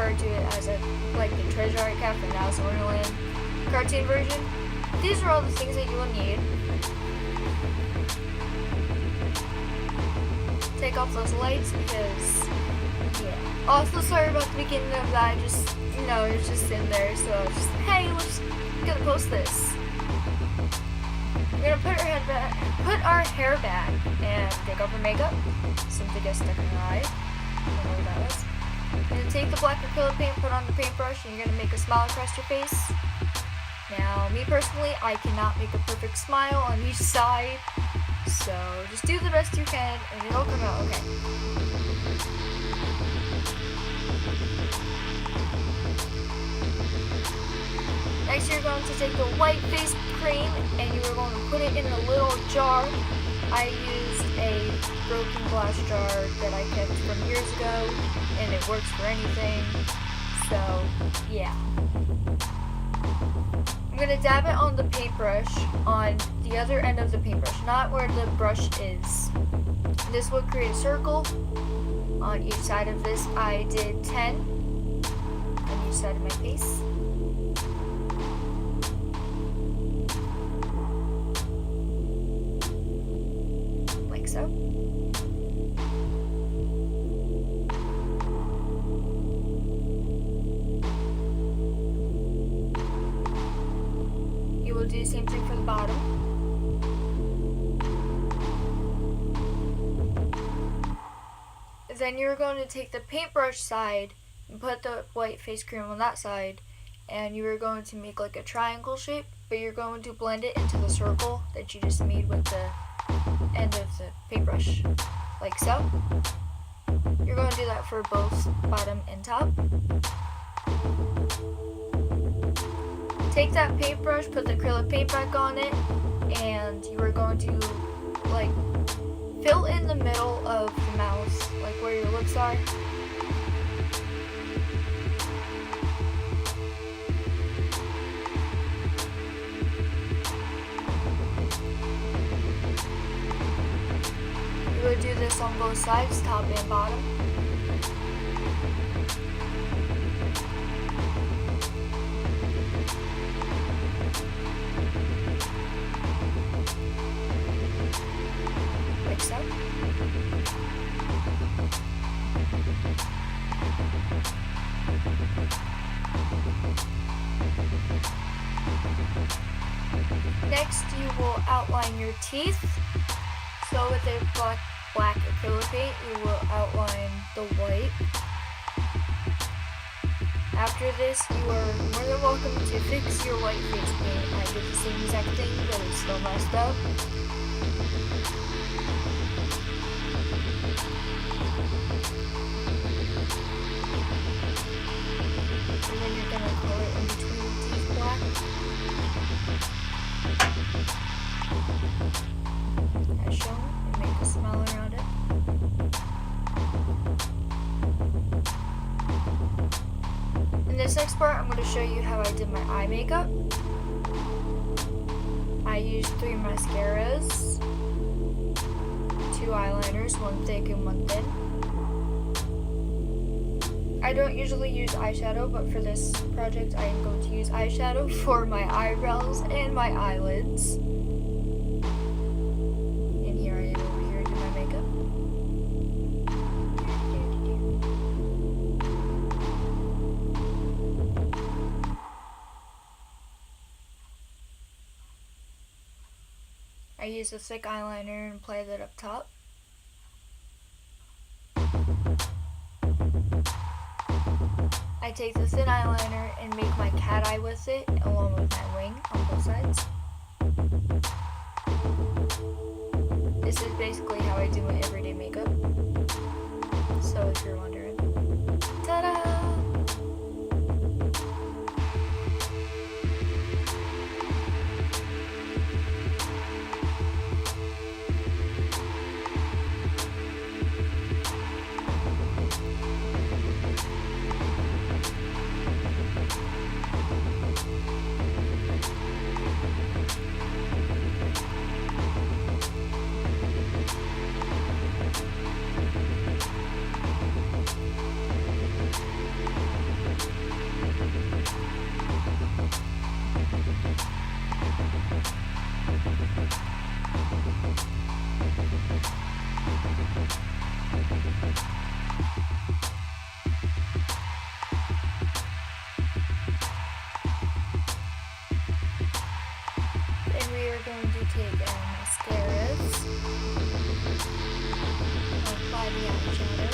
refer to it as like the Cheshire Cat from Alice in Wonderland cartoon version. These are all the things that you will need. Take off those lights because, yeah. Also, sorry about the beginning of that. It was just in there. So I was just, hey, we're just gonna post this. We're gonna put our hair back and take off our makeup. Something gets stuck in her eye. I don't know what that was. You're gonna take the black acrylic paint, put on the paintbrush, and you're gonna make a smile across your face. Now, me personally, I cannot make a perfect smile on each side, so just do the best you can, and it'll come out okay. Next, you're going to take the white face cream, and you are going to put it in a little jar. I used a broken glass jar that I kept from years ago, and it works for anything, so yeah. I'm going to dab it on the paintbrush, on the other end of the paintbrush, not where the brush is. This will create a circle on each side of this. I did 10 on each side of my face. Like so. We'll do the same thing for the bottom. Then you're going to take the paintbrush side and put the white face cream on that side, and you are going to make like a triangle shape, but you're going to blend it into the circle that you just made with the end of the paintbrush, like so. You're going to do that for both bottom and top. Take that paintbrush, put the acrylic paint back on it, and you are going to like fill in the middle of the mouth, like where your lips are. You will do this on both sides, top and bottom. Like so. Next, you will outline your teeth. So with a black acrylic paint, you will outline the white. After this, you are more than welcome to fix your white face paint. I did the same exact thing, but it's still messed up. And then you're going to color in between the teeth black. As shown, and make a smile around it. In this next part, I'm going to show you how I did my eye makeup. I used 3 mascaras, 2 eyeliners, one thick and one thin. I don't usually use eyeshadow, but for this project I am going to use eyeshadow for my eyebrows and my eyelids. And here I am over here doing my makeup. I use a thick eyeliner and apply that up top. I take the thin eyeliner and make my cat eye with it, along with my wing on both sides. This is basically how I do my everyday makeup. So if you're wondering. Ta-da! take our mascaras. I'll apply the eyeshadow.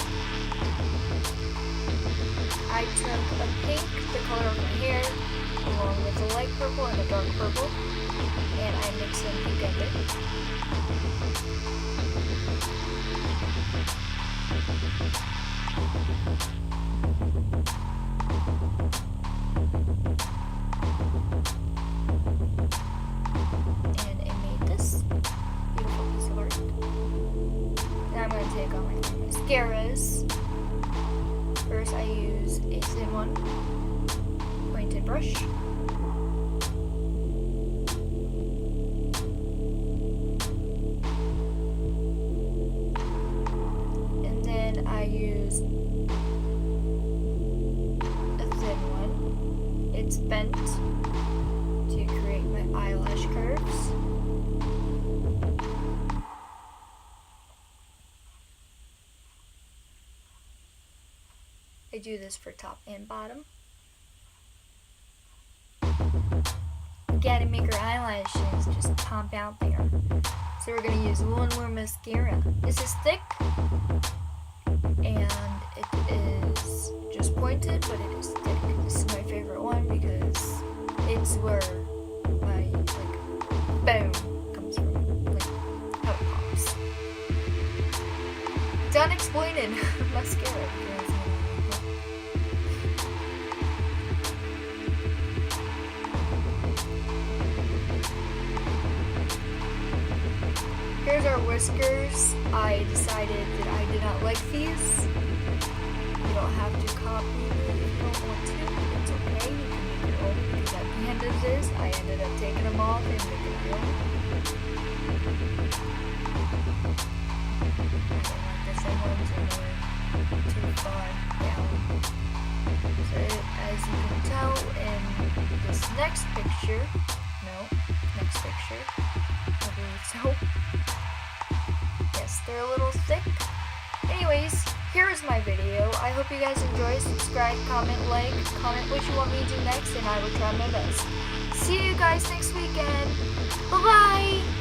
I took a pink, the color of my hair, along with a light purple and a dark purple, and I mix them together. And I made this beautiful piece of art. Now I'm going to take on my mascaras. First I use a thin one, pointed brush. And then I use a thin one. It's bent to create my eyelash curves. I do this for top and bottom. Gotta make our eyelashes just pop out there. So we're gonna use one more mascara. This is thick, and it is just pointed, but it is thick. This is my favorite one because it's where my, boom comes from, how it pops. Done explaining mascara. Here's our whiskers. I decided that I did not like these. You don't have to copy me if you don't want to. It's okay. You can make your own because at the end of this, I ended up taking them off and making my own. I don't like the same ones are too far down. So as you can tell in this next picture, I believe so. Yes, they're a little thick. Anyways, here is my video. I hope you guys enjoy. Subscribe, comment, like, comment what you want me to do next, and I will try my best. See you guys next weekend. Bye-bye!